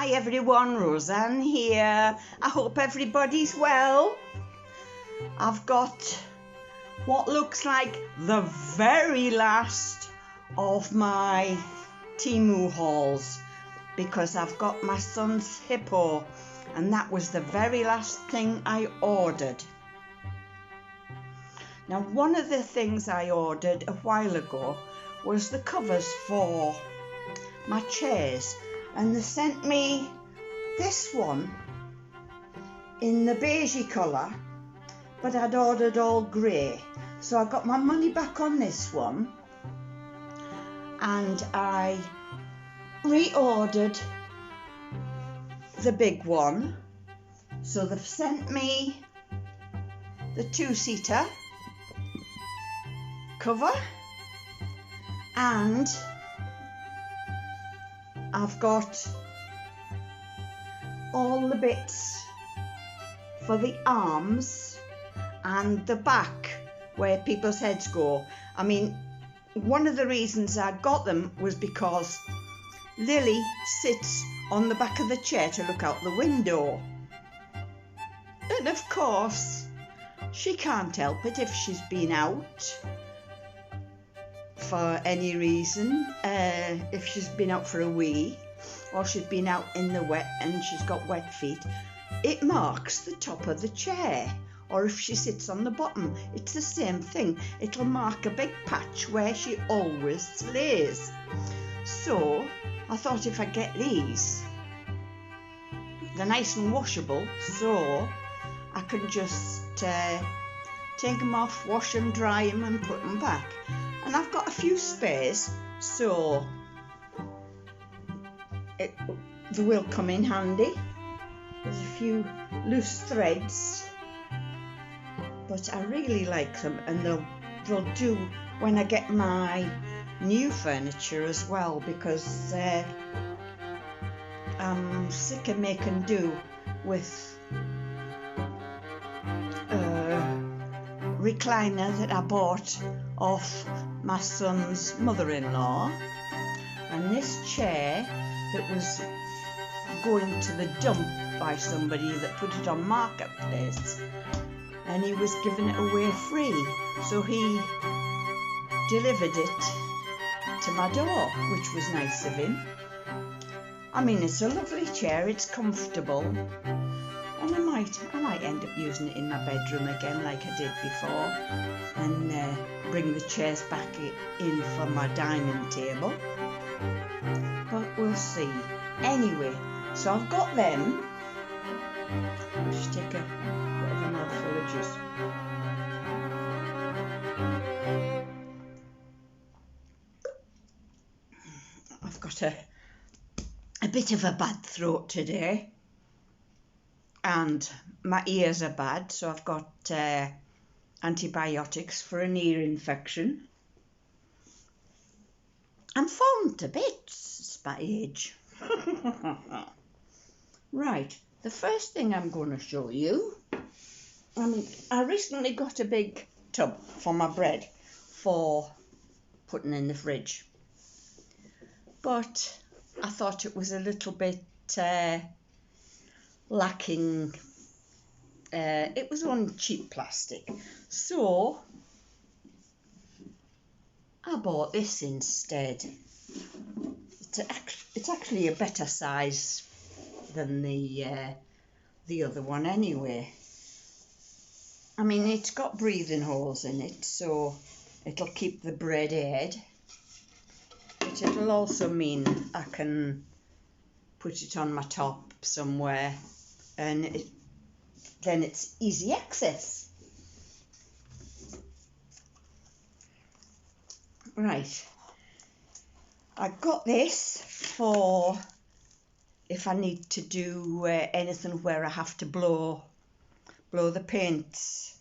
Hi everyone, Roseanne here. I hope everybody's well. I've got what looks like the very last of my temu hauls because I've got my son's hippo and that was the very last thing I ordered. Now, one of the things I ordered a while ago was the covers for my chairs, and they sent me this one in the beigey colour, but I'd ordered all grey, so I got my money back on this one and I reordered the big one. So they've sent me the two-seater cover, and I've got all the bits for the arms and the back where people's heads go. I mean, one of the reasons I got them was because Lily sits on the back of the chair to look out the window, and of course she can't help it if she's been out for any reason, if she's been out for a wee or she's been out in the wet and she's got wet feet, it marks the top of the chair. Or if she sits on the bottom, it's the same thing. It'll mark a big patch where she always lays. So I thought if I get these, they're nice and washable, so I can just take them off, wash them, dry them and put them back. And I've got a few spares, so they will come in handy. There's a few loose threads, but I really like them, and they'll do when I get my new furniture as well, because I'm sick of making do with recliner that I bought off my son's mother-in-law, and this chair that was going to the dump by somebody that put it on Marketplace, and he was giving it away free, so he delivered it to my door, which was nice of him. I mean, it's a lovely chair, it's comfortable, and I might end up using it in my bedroom again like I did before, and bring the chairs back in for my dining table, but we'll see. Anyway, so I've got them. I'll just take a bit of a mouthful of juice. I've got a bit of a bad throat today, and my ears are bad, so I've got antibiotics for an ear infection. I'm falling to bits, it's my age. Right, the first thing I'm going to show you, I recently got a big tub for my bread for putting in the fridge, but I thought it was a little bit lacking. It was on cheap plastic, so I bought this instead. It's actually a better size than the other one anyway. I mean, it's got breathing holes in it, so it'll keep the bread aired, but it'll also mean I can put it on my top somewhere, and then it's easy access. Right, I got this for if I need to do anything where I have to blow the paints.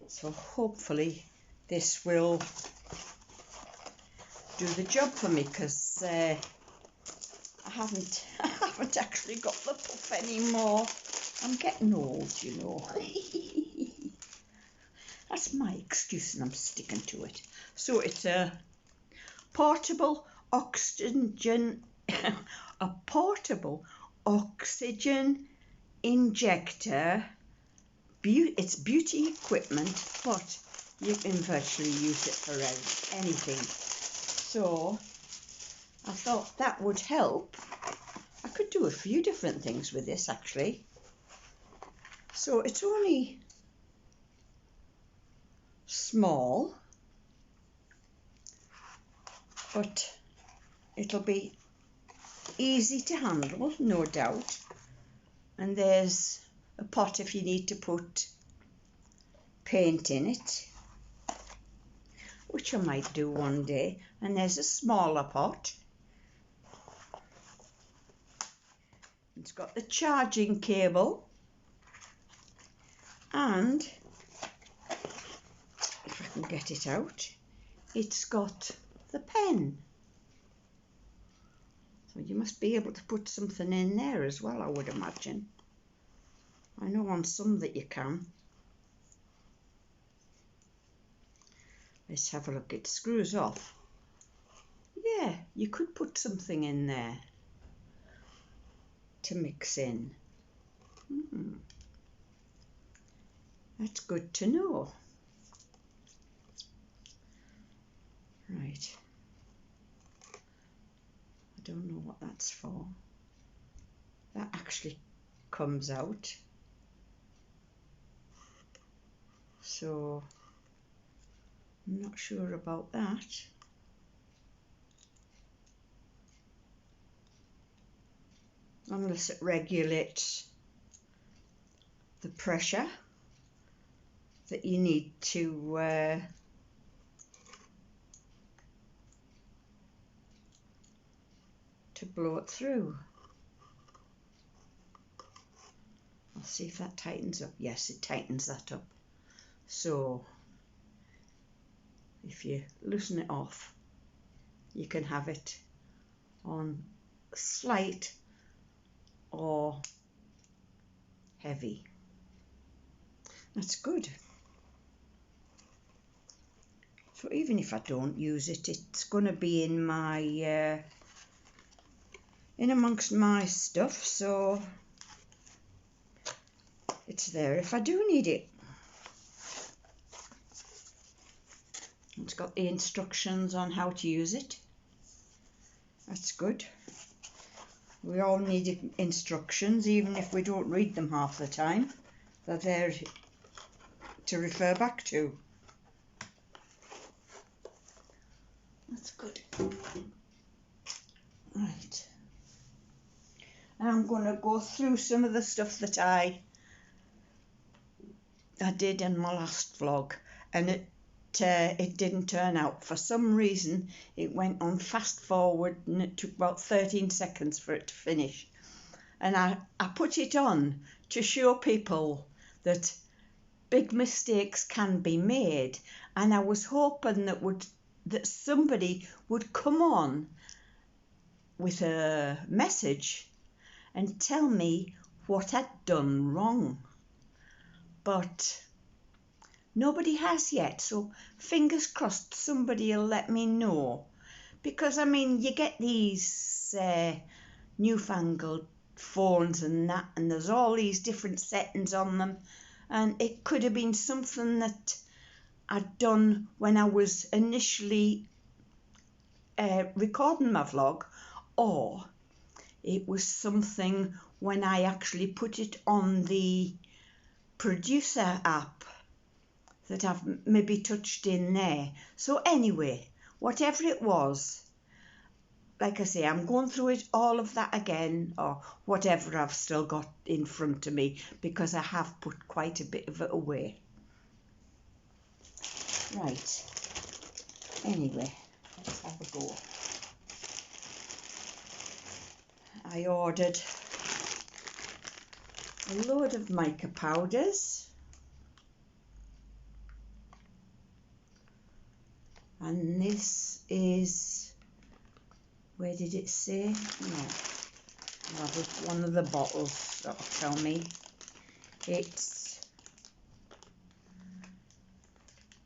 So hopefully this will do the job for me, because I haven't actually got the puff anymore. I'm getting old, you know. That's my excuse and I'm sticking to it. So it's a portable oxygen, a portable oxygen injector. It's beauty equipment, but you can virtually use it for anything. So I thought that would help. I could do a few different things with this actually. So it's only small, but it'll be easy to handle, no doubt. And there's a pot if you need to put paint in it, which I might do one day. And there's a smaller pot. It's got the charging cable, and if I can get it out, it's got the pen. So you must be able to put something in there as well, I would imagine. I know on some that you can. Let's have a look. It screws off. Yeah, you could put something in there to mix in. That's good to know. Right. I don't know what that's for. That actually comes out. So I'm not sure about that. Unless it regulates the pressure that you need to blow it through. I'll see if that tightens up. Yes, it tightens that up. So if you loosen it off, you can have it on slight or heavy. That's good. So even if I don't use it, it's going to be in my in amongst my stuff, so it's there if I do need it. It's got the instructions on how to use it. That's good. We all need instructions, even if we don't read them half the time. They're there to refer back to. That's good. Right. And I'm going to go through some of the stuff that I did in my last vlog, and it didn't turn out. For some reason it went on fast forward and it took about 13 seconds for it to finish. And I put it on to show people that big mistakes can be made, and I was hoping that somebody would come on with a message and tell me what I'd done wrong. But nobody has yet, so fingers crossed somebody will let me know. Because, I mean, you get these newfangled phones and that, and there's all these different settings on them, and it could have been something that I'd done when I was initially recording my vlog, or it was something when I actually put it on the producer app that I've maybe touched in there. So anyway, whatever it was, like I say, I'm going through it, all of that again, or whatever I've still got in front of me, because I have put quite a bit of it away. Right, anyway, let's have a go. I ordered a load of mica powders, and this is, where did it say? No, I'll have one of the bottles that'll tell me. It's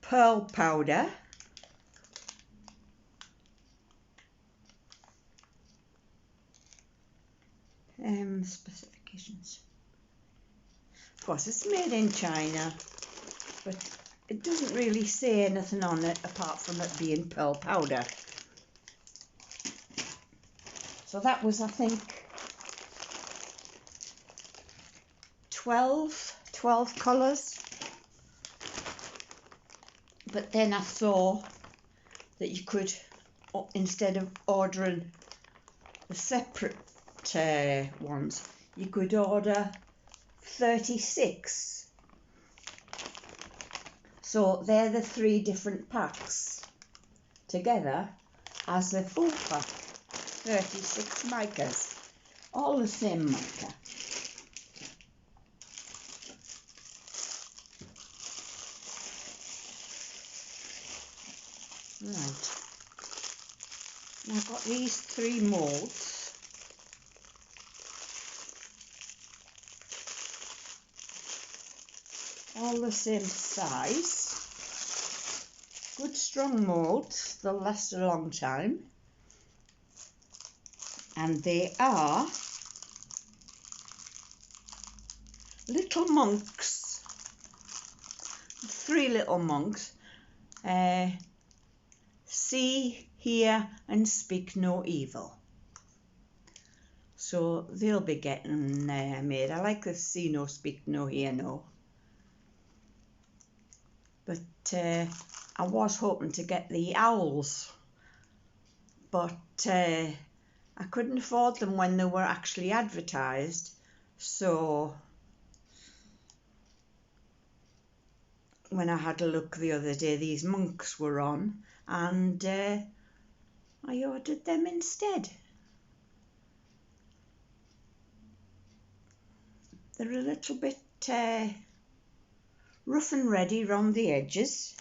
pearl powder, specifications. Of course, it's made in China, but it doesn't really say anything on it apart from it being pearl powder. So that was, I think, 12 colours. But then I saw that you could, instead of ordering the separate ones, you could order 36. So they're the 3 different packs together as a full pack. 36 micas, all the same mica. Right, and I've got these 3 moulds. All the same size. Good strong moulds, they'll last a long time. And they are little monks, 3 little monks. See, hear and speak no evil. So they'll be getting made. I like the see no, speak no, hear no. But I was hoping to get the owls, but I couldn't afford them when they were actually advertised. So when I had a look the other day, these monks were on, and I ordered them instead. They're a little bit rough and ready round the edges,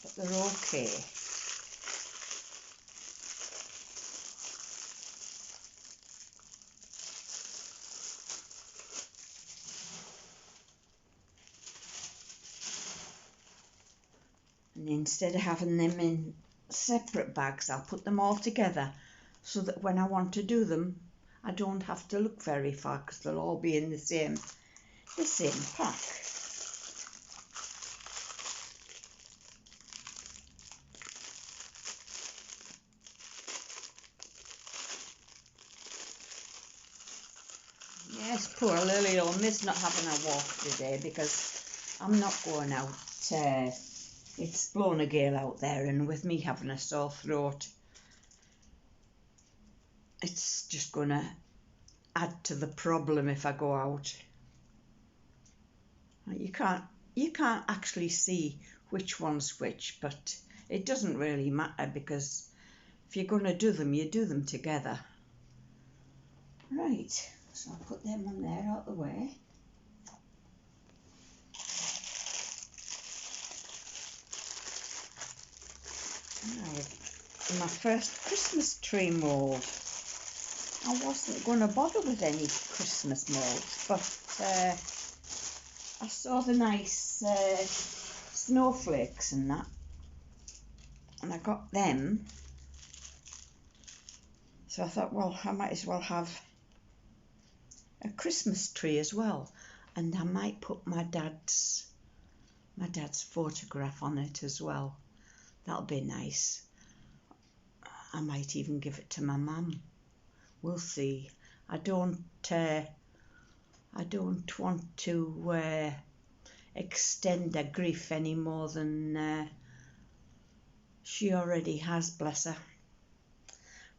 but they're okay. And instead of having them in separate bags, I'll put them all together so that when I want to do them, I don't have to look very far because they'll all be in the same pack. Yes, poor Lily will miss not having a walk today because I'm not going out. It's blown a gale out there, and with me having a sore throat, it's just going to add to the problem if I go out. You can't actually see which one's which, but it doesn't really matter because if you're going to do them, you do them together. Right, so I'll put them on there out the way. Right, my first Christmas tree mould. I wasn't going to bother with any Christmas moulds, but I saw the nice snowflakes and that, and I got them. So I thought, well, I might as well have a Christmas tree as well, and I might put my dad's photograph on it as well. That'll be nice. I might even give it to my mum. We'll see. I don't want to extend her grief any more than she already has, bless her.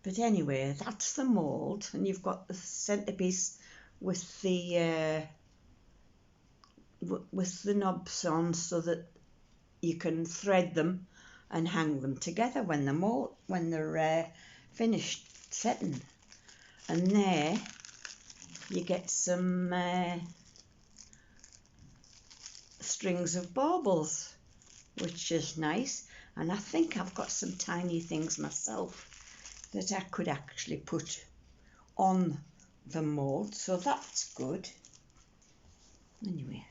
But anyway, that's the mould, and you've got the centrepiece with the knobs on so that you can thread them and hang them together when they're finished setting. And there you get some strings of baubles, which is nice. And I think I've got some tiny things myself that I could actually put on the mould, so that's good. Anyway,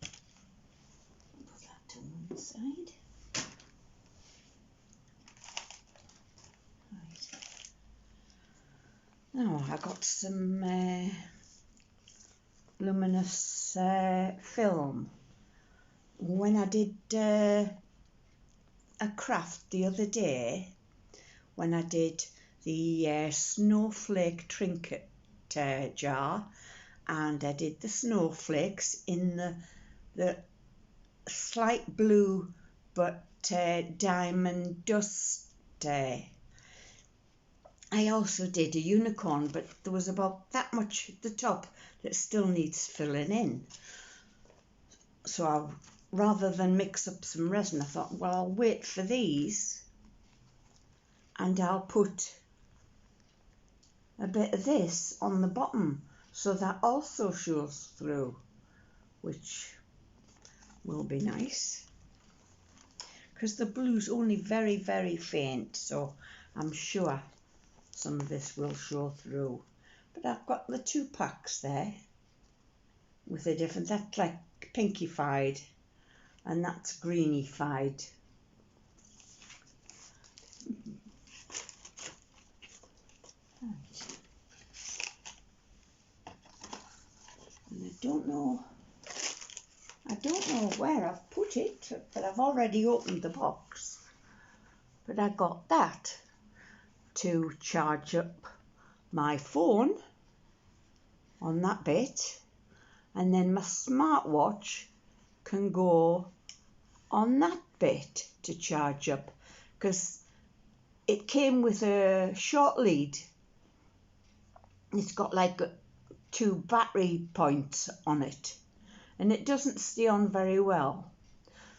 put that to one side. Right. Now I got some luminous film. When I did a craft the other day, when I did the snowflake trinket jar, and I did the snowflakes in the slight blue but diamond dust. I also did a unicorn, but there was about that much at the top that still needs filling in. So rather than mix up some resin, I thought, well, I'll wait for these and I'll put a bit of this on the bottom so that also shows through, which will be nice. Because the blue's only very, very faint, so I'm sure some of this will show through. But I've got the 2 packs there with a different, that's like pinkified and that's greenified. And I don't know where I've put it, but I've already opened the box. But I got that to charge up my phone on that bit, and then my smartwatch can go on that bit to charge up, because it came with a short lead. It's got like 2 battery points on it, and it doesn't stay on very well.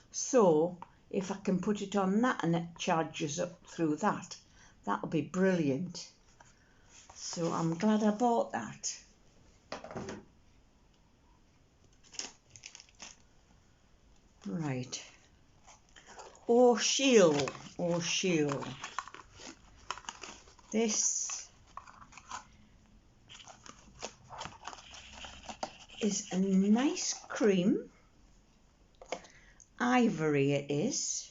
So if I can put it on that and it charges up through that, that'll be brilliant. So I'm glad I bought that. Right. Oh shield. This is a nice cream. Ivory it is.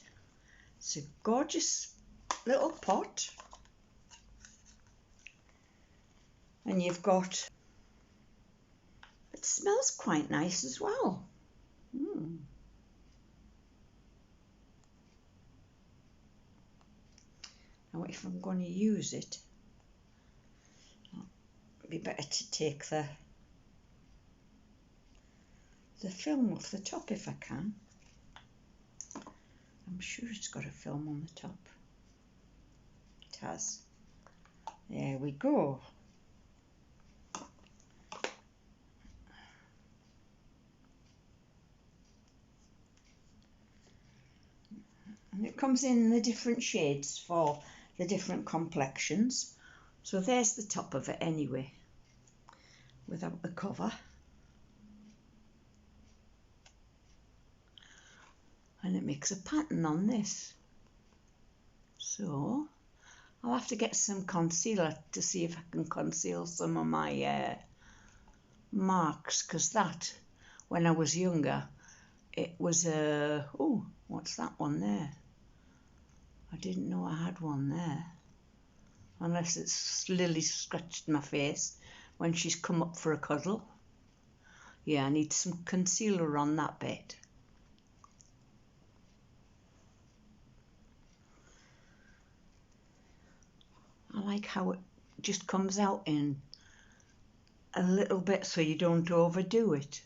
It's a gorgeous little pot. And you've got, it smells quite nice as well. Now if I'm going to use it, it'd be better to take the film off the top if I can. I'm sure it's got a film on the top. It has. There we go. And it comes in the different shades for the different complexions. So there's the top of it anyway, without the cover. And it makes a pattern on this. So I'll have to get some concealer to see if I can conceal some of my marks, because that, when I was younger, it was a, oh, what's that one there? I didn't know I had one there. Unless it's Lily scratched my face when she's come up for a cuddle. Yeah, I need some concealer on that bit. I like how it just comes out in a little bit so you don't overdo it.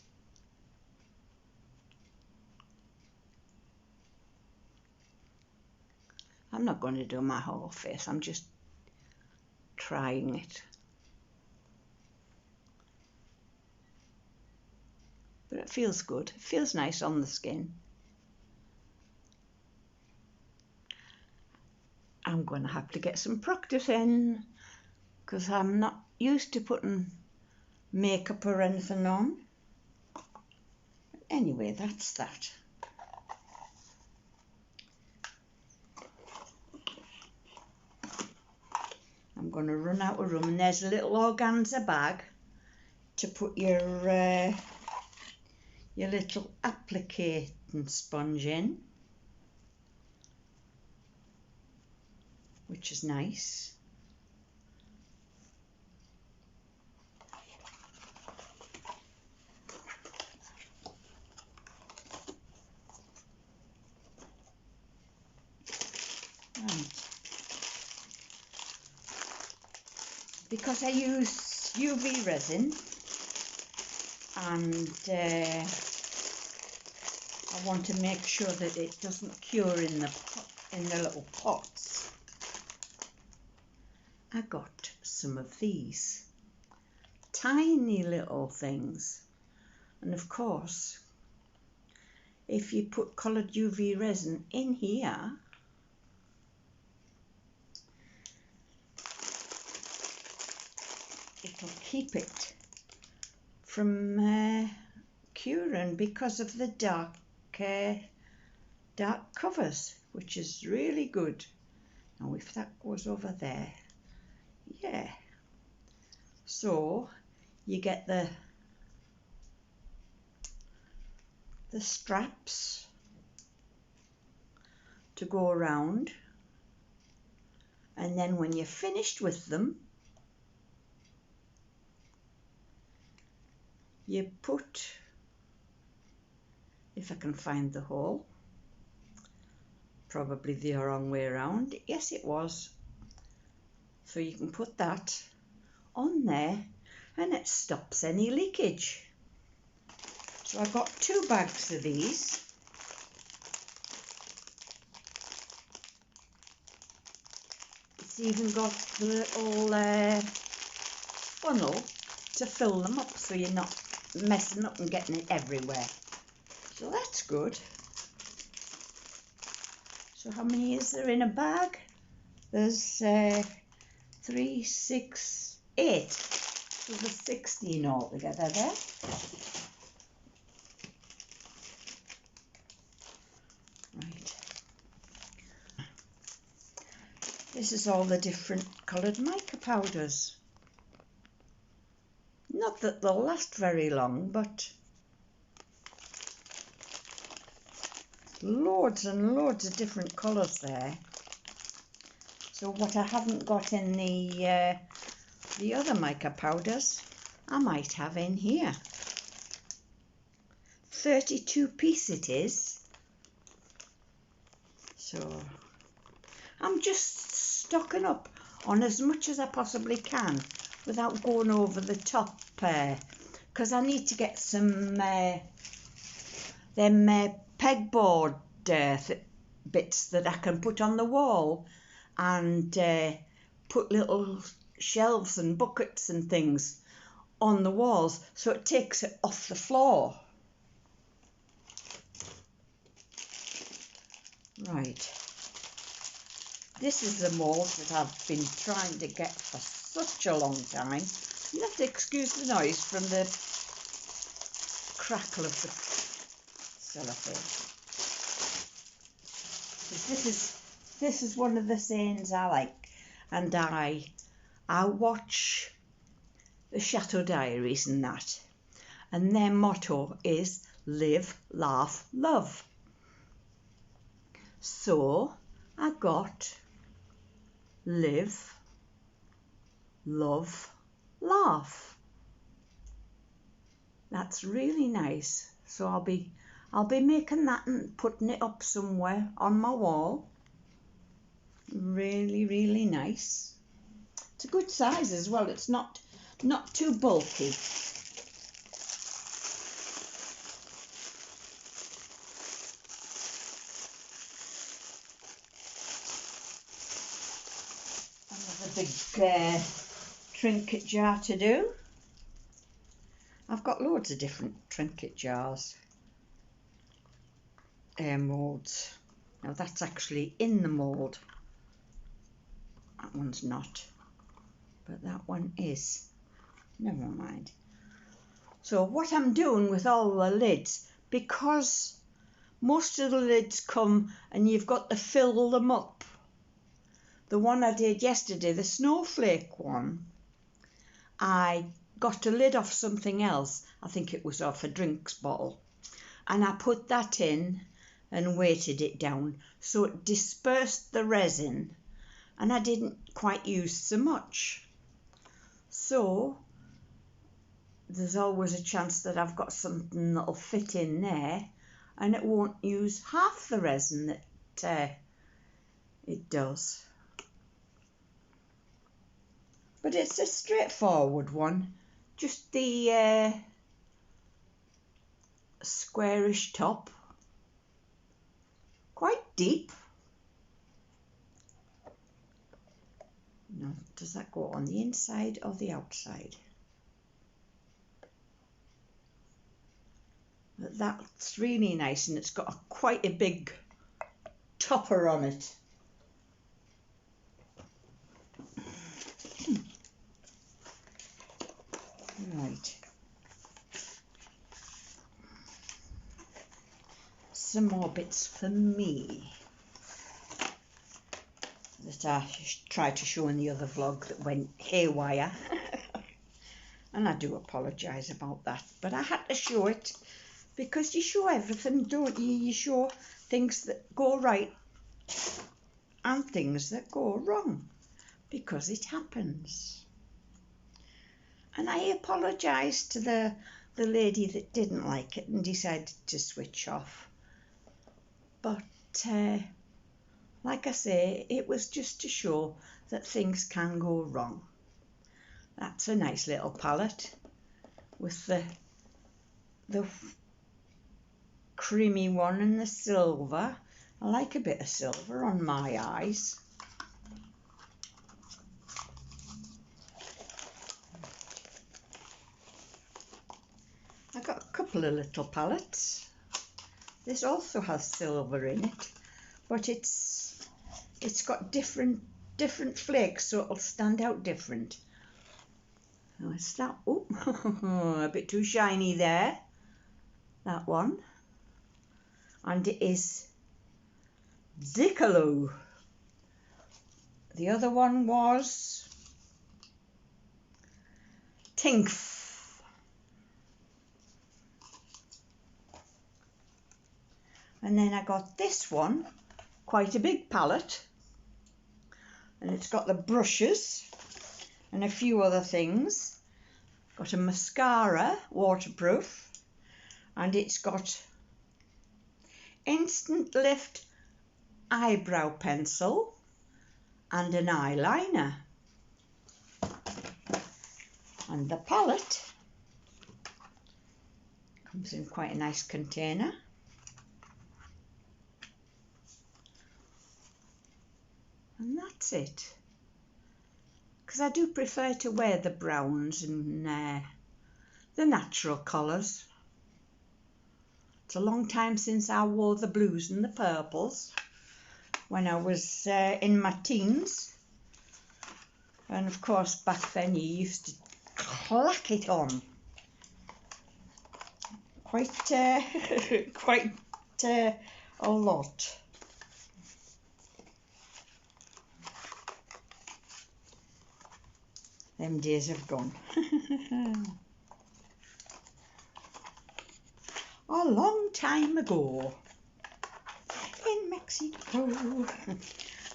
I'm not going to do my whole face, I'm just trying it. But it feels good, it feels nice on the skin. I'm going to have to get some practice in, because I'm not used to putting makeup or anything on. Anyway, that's that. I'm going to run out of room, and there's a little organza bag to put your little applicating sponge in, which is nice. because I use UV resin, and I want to make sure that it doesn't cure in the little pots. I got some of these tiny little things, and of course if you put coloured UV resin in here, it'll keep it from curing because of the dark covers, which is really good. Now if that goes over there, yeah, so you get the straps to go around, and then when you're finished with them, you put, if I can find the hole, probably the wrong way around, yes it was, so you can put that on there and it stops any leakage. So I got 2 bags of these. It's even got the little funnel to fill them up, so you're not messing up and getting it everywhere. So that's good. So how many is there in a bag? There's 3, 6, 8. So there's 16 altogether there. Right. This is all the different coloured mica powders. Not that they'll last very long, but loads and loads of different colours there. So what I haven't got in the other mica powders, I might have in here. 32 piece it is. So I'm just stocking up on as much as I possibly can without going over the top, because I need to get some them pegboard bits that I can put on the wall and put little shelves and buckets and things on the walls, so it takes it off the floor. Right, this is the mould that I've been trying to get for such a long time. You have to excuse the noise from the crackle of the cellophane. This is one of the sayings I like, and I watch the Chateau Diaries and that, and their motto is live, laugh, love. So I got live, love, laugh. That's really nice. So I'll be making that and putting it up somewhere on my wall. Really, really nice. It's a good size as well. It's not too bulky. Another big trinket jar to do. I've got loads of different trinket jars, moulds. Now that's actually in the mould. That one's not, but that one is. Never mind. So what I'm doing with all the lids, because most of the lids come and you've got to fill them up. The one I did yesterday, the snowflake one, I got a lid off something else. I think it was off a drinks bottle, and I put that in and weighted it down so it dispersed the resin, and I didn't quite use so much. So there's always a chance that I've got something that'll fit in there and it won't use half the resin that it does. but it's a straightforward one, just the squarish top, quite deep. Now, does that go on the inside or the outside? But that's really nice, and it's got quite a big topper on it. Right. Some more bits for me that I tried to show in the other vlog that went haywire. And I do apologise about that, but I had to show it because you show everything, don't you? You show things that go right and things that go wrong, because it happens. And I apologised to the lady that didn't like it and decided to switch off. But like I say, it was just to show that things can go wrong. That's a nice little palette with the creamy one and the silver. I like a bit of silver on my eyes. I got a couple of little palettes. This also has silver in it, but it's got different flakes, so it'll stand out different. Now it's that, oh, a bit too shiny there, that one. And it is Zickaloo. The other one was Tinkf. And then I got this one, quite a big palette, and it's got the brushes and a few other things. Got a mascara, waterproof, and it's got instant lift eyebrow pencil and an eyeliner. And the palette comes in quite a nice container. And that's it. Because I do prefer to wear the browns and the natural colours. It's a long time since I wore the blues and the purples when I was in my teens. And of course back then you used to clack it on. Quite a lot. Them days have gone. A long time ago in Mexico.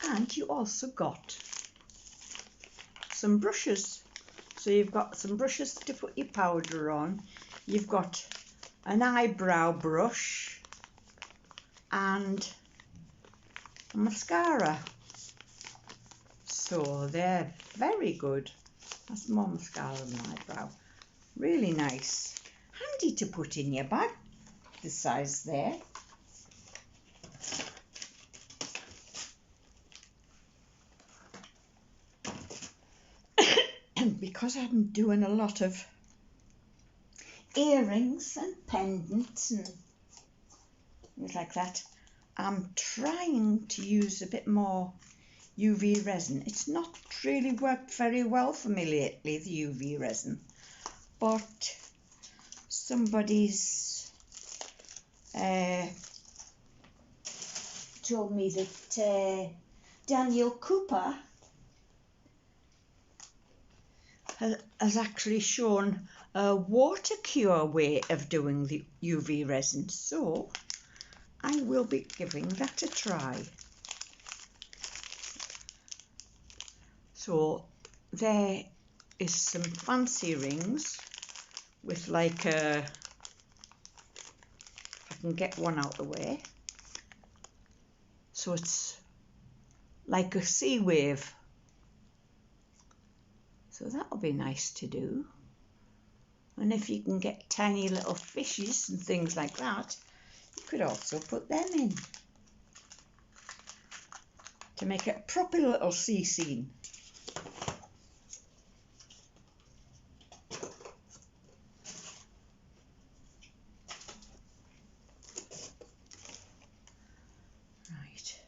And you also got some brushes. So you've got some brushes to put your powder on. You've got an eyebrow brush and a mascara. So they're very good. That's more mascara than eyebrow. Really nice. Handy to put in your bag, the size there. And because I'm doing a lot of earrings and pendants and things like that, I'm trying to use a bit more UV resin. It's not really worked very well for me lately, the UV resin, but somebody's told me that Daniel Cooper has actually shown a water cure way of doing the UV resin, so I will be giving that a try. So there is some fancy rings with like a, if I can get one out of the way, so it's like a sea wave. So that'll be nice to do. And if you can get tiny little fishes and things like that, you could also put them in to make it a proper little sea scene. Right,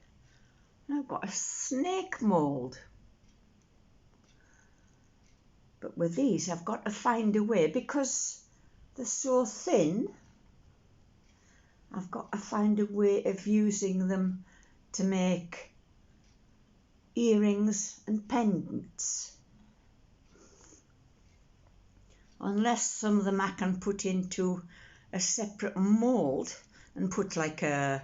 I've got a snake mould. But with these, I've got to find a way, because they're so thin, I've got to find a way of using them to make earrings and pendants. Unless some of them I can put into a separate mould and put like a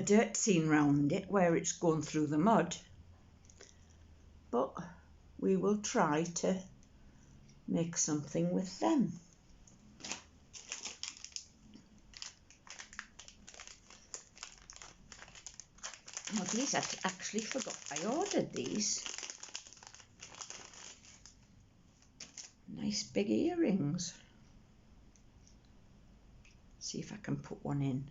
dirt scene round it where it's going through the mud. But we will try to make something with them. Oh, these I actually forgot I ordered these. Nice big earrings. See if I can put one in.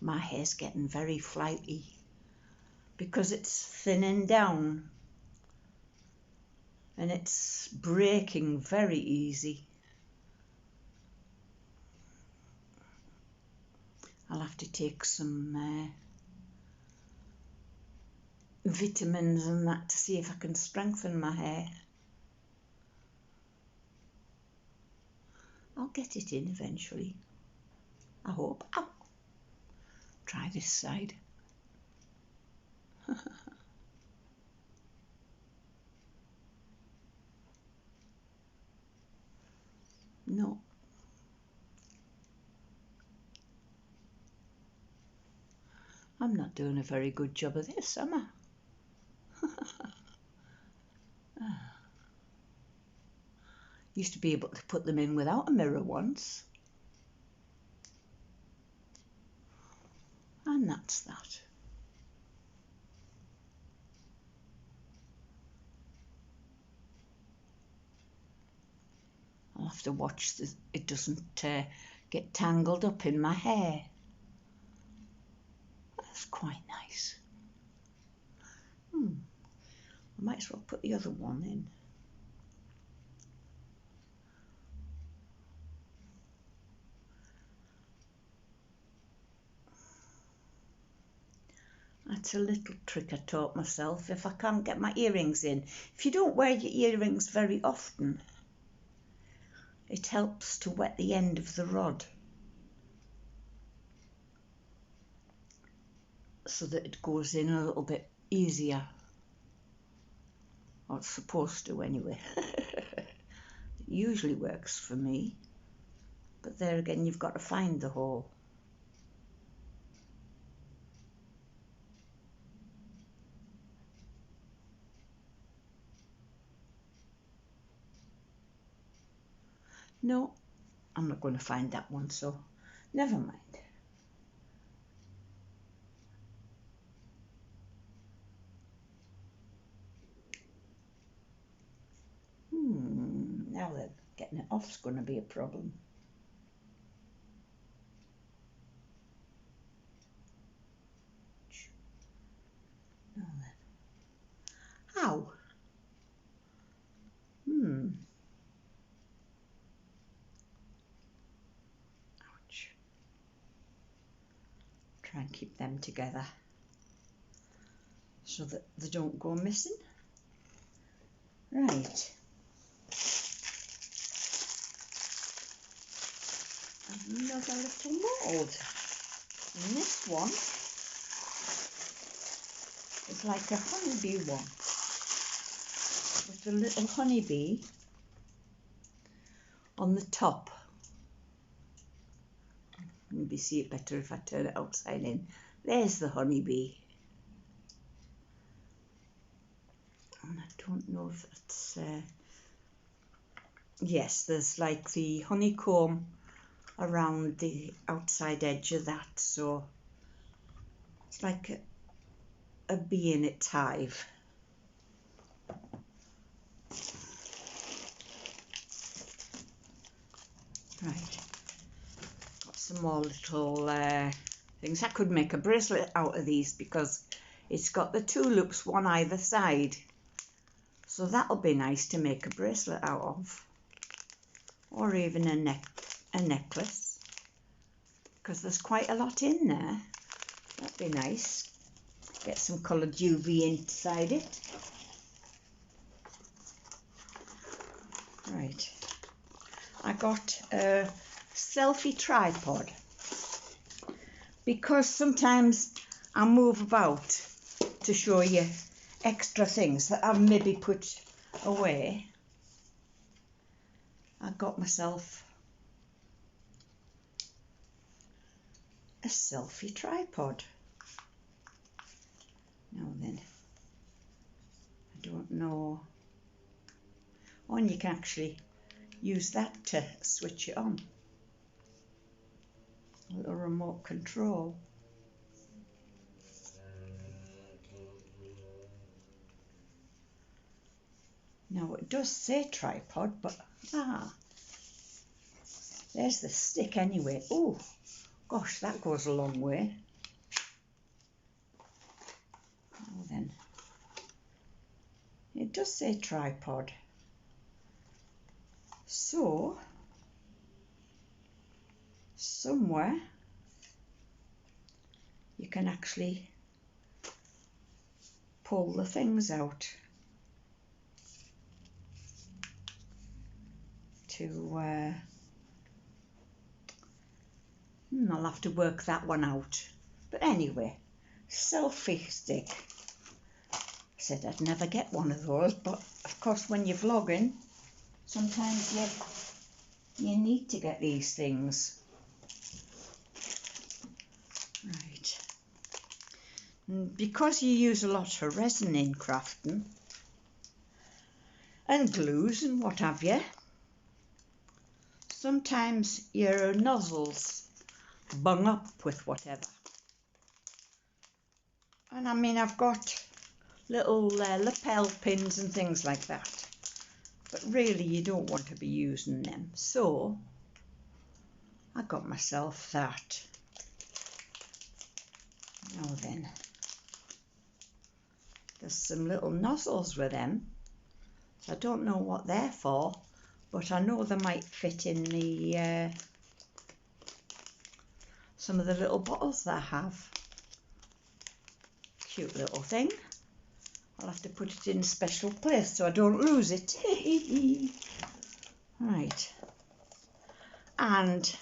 My hair's getting very flighty because it's thinning down and it's breaking very easy. I'll have to take some vitamins and that to see if I can strengthen my hair. I'll get it in eventually, I hope. Ow. Try this side. No. I'm not doing a very good job of this, am I? Used to be able to put them in without a mirror once. And that's that. I'll have to watch that it doesn't get tangled up in my hair. That's quite nice. I might as well put the other one in. That's a little trick I taught myself. If I can't get my earrings in, if you don't wear your earrings very often, it helps to wet the end of the rod so that it goes in a little bit easier. Or it's supposed to anyway. It usually works for me, but there again you've got to find the hole. No, I'm not going to find that one, so never mind. Now then, getting it off is going to be a problem. Now then. Ow! Ouch. Try and keep them together so that they don't go missing. Right. Another little mould. And this one is like a honeybee one, with a little honeybee on the top. Maybe see it better if I turn it outside in. There's the honeybee. And I don't know if it's... yes, there's like the honeycomb around the outside edge of that, so It's like a bee in its hive. Right, got some more little things. I could make a bracelet out of these because it's got the 2 loops, one either side. So that'll be nice to make a bracelet out of. Or even a necklace. Because there's quite a lot in there. That'd be nice. Get some coloured UV inside it. Right. I got a selfie tripod. Because sometimes I move about to show you extra things that I've maybe put away. I got myself a selfie tripod. Now then, I don't know. Oh, and you can actually use that to switch it on. A little remote control. Now it does say tripod, but there's the stick anyway. Oh, gosh, that goes a long way. Now then, it does say tripod. So, somewhere you can actually pull the things out to I'll have to work that one out. But anyway, selfie stick. I said I'd never get one of those, but of course when you're vlogging, sometimes you need to get these things. Right. And because you use a lot of resin in crafting, and glues and what have you, sometimes your nozzles bung up with whatever. And I mean, I've got little lapel pins and things like that, but really you don't want to be using them. So I got myself that. Now then, there's some little nozzles with them. So I don't know what they're for, but I know they might fit in the some of the little bottles that I have. Cute little thing. I'll have to put it in a special place so I don't lose it. Right. And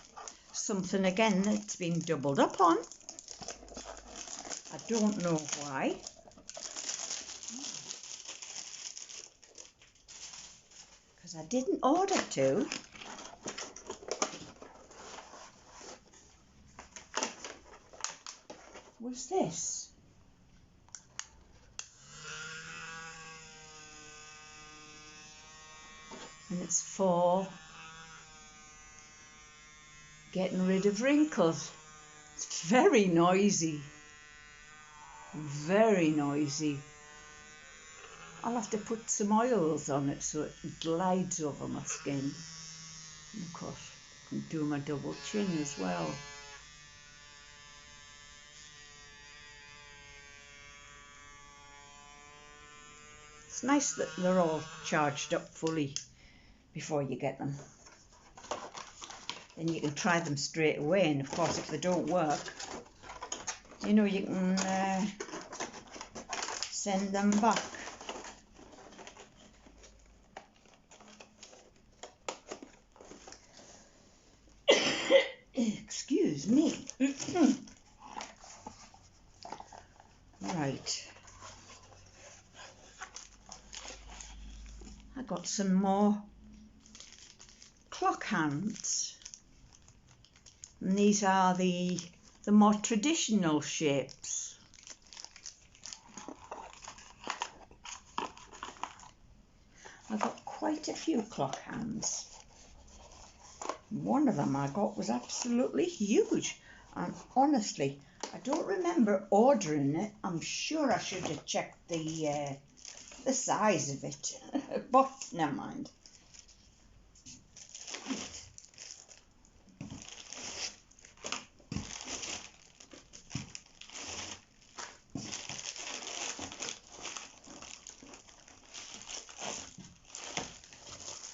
something again that's been doubled up on. I don't know why. Because I didn't order to. Was this? And it's for getting rid of wrinkles. It's very noisy. Very noisy. I'll have to put some oils on it so it glides over my skin. And of course, I can do my double chin as well. It's nice that they're all charged up fully before you get them. Then you can try them straight away, and of course if they don't work, you know, you can send them back. Excuse me. Right. I got some more clock hands. And these are the more traditional shapes. I got quite a few clock hands. One of them I got was absolutely huge, and honestly I don't remember ordering it. I'm sure I should have checked the size of it, but never mind.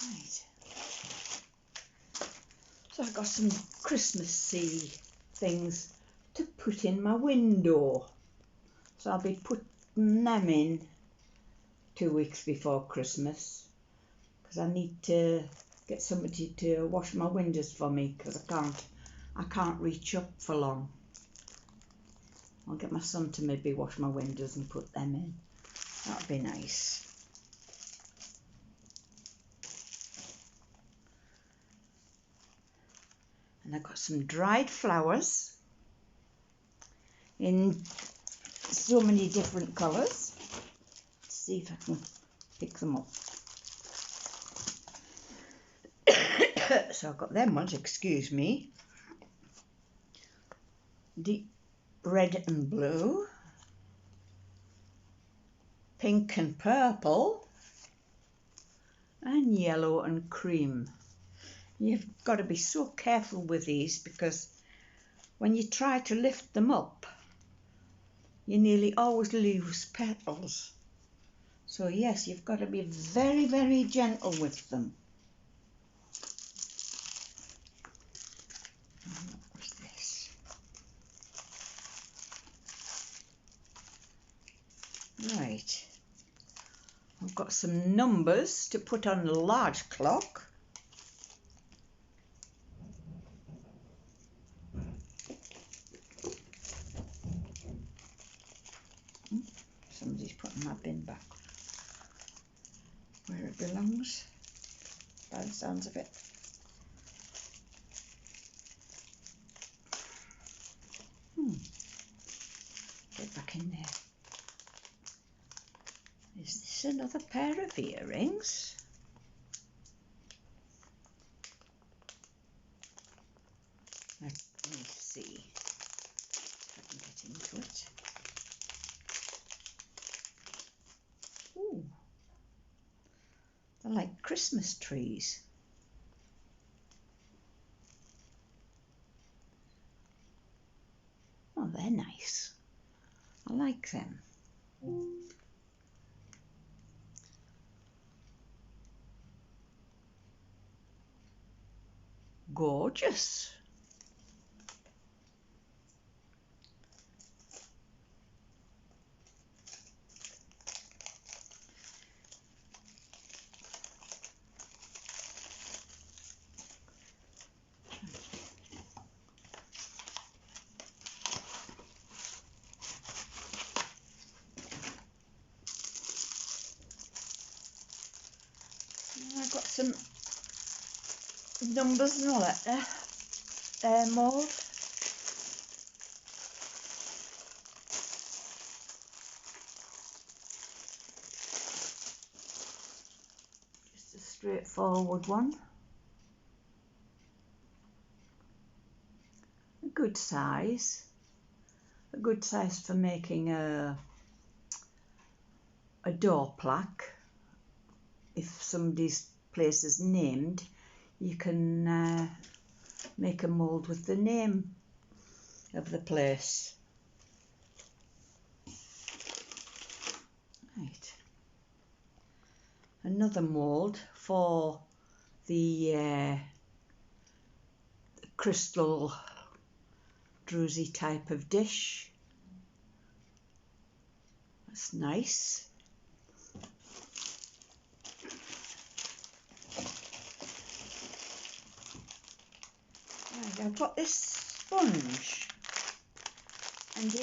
Right. So I got some Christmassy things to put in my window. So I'll be putting them in 2 weeks before Christmas, because I need to get somebody to wash my windows for me, because I can't reach up for long. I'll get my son to maybe wash my windows and put them in. That'd be nice. And I've got some dried flowers in so many different colours. Let's see if I can pick them up. So I've got them ones, excuse me. Deep red and blue, pink and purple, and yellow and cream. You've got to be so careful with these, because when you try to lift them up, you nearly always lose petals. So yes, you've got to be very, very gentle with them. What was this? Right. I've got some numbers to put on the large clock. Somebody's putting my bin back where it belongs, by the sounds of it. Get back in there. Is this another pair of earrings? Let me see if I can get into it. Ooh, they're like Christmas trees. Oh, they're nice. I like them. Gorgeous. I've got some numbers and a letter mould. Just a straightforward one. A good size. A good size for making a door plaque. If somebody's place is named, you can make a mould with the name of the place. Right. Another mould for the crystal druzy type of dish. That's nice. Right, I've got this sponge and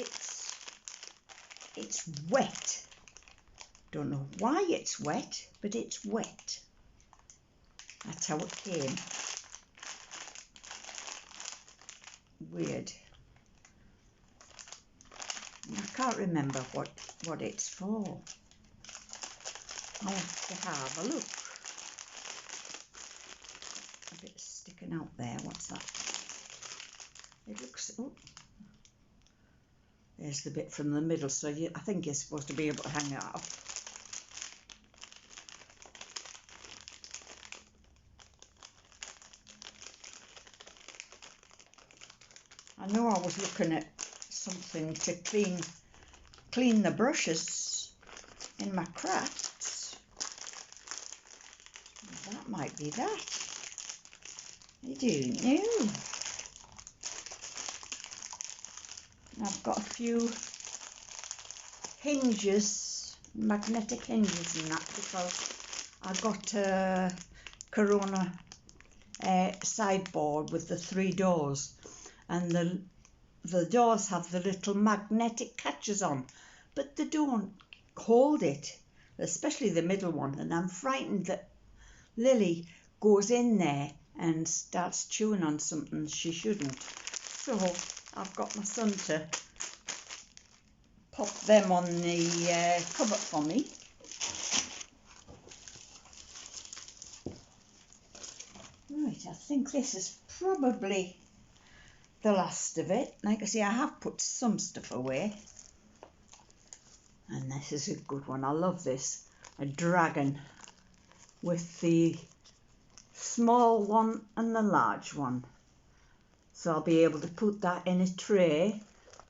it's wet. Don't know why it's wet, but it's wet. That's how it came. Weird. I can't remember what it's for. I'll have to have a look. A bit sticking out there. What's that? It looks, oh, There's the bit from the middle, so I think you're supposed to be able to hang it up. I know I was looking at something to clean the brushes in my crafts. That might be that. I don't know. I've got a few hinges, magnetic hinges and that, because I got a Corona sideboard with the 3 doors, and the doors have the little magnetic catches on, but they don't hold it, especially the middle one, and I'm frightened that Lily goes in there and starts chewing on something she shouldn't. So I've got my son to pop them on the cupboard for me. Right, I think this is probably the last of it. Like I say, I have put some stuff away. And this is a good one. I love this. A dragon with the small one and the large one. So I'll be able to put that in a tray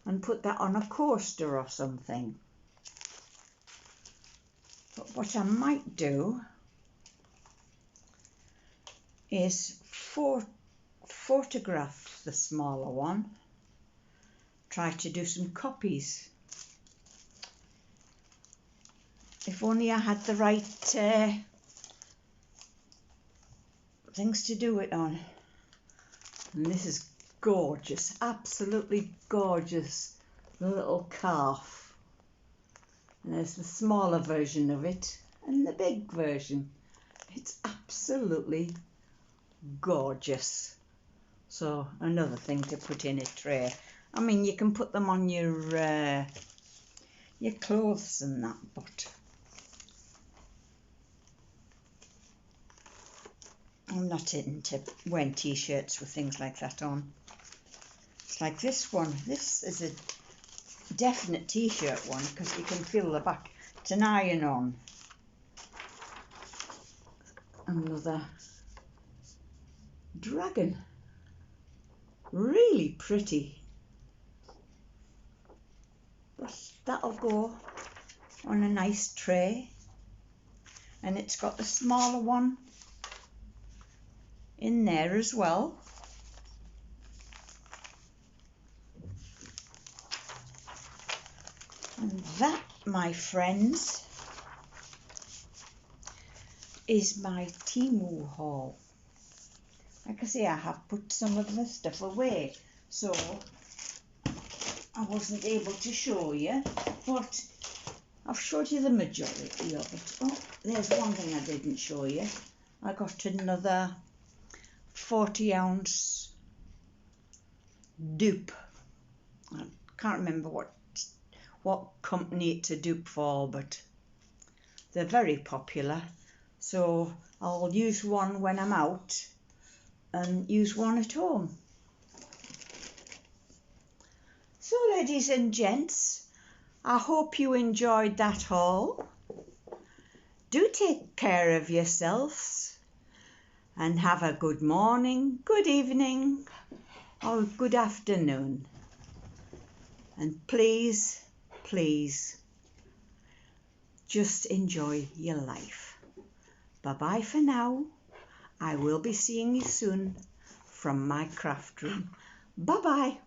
and put that on a coaster or something. But what I might do is photograph the smaller one, try to do some copies. If only I had the right things to do it on. And this is gorgeous, absolutely gorgeous, the little calf. And there's the smaller version of it and the big version. It's absolutely gorgeous. So another thing to put in a tray. I mean, you can put them on your clothes and that, but I'm not into wearing t-shirts with things like that on. It's like this one. This is a definite t-shirt one because you can feel the back. It's an iron-on. Another dragon. Really pretty. But that'll go on a nice tray. And it's got the smaller one in there as well. And that, my friends, is my temu haul. Like I say, I have put some of the stuff away, so I wasn't able to show you, but I've showed you the majority of it. Oh, there's one thing I didn't show you. I got another 40-ounce dupe. I can't remember what company it's a dupe for, but they're very popular. So I'll use one when I'm out and use one at home. So ladies and gents, I hope you enjoyed that haul. Do take care of yourselves and have a good morning, good evening or good afternoon. And please, please, just enjoy your life. Bye-bye for now. I will be seeing you soon from my craft room. Bye-bye.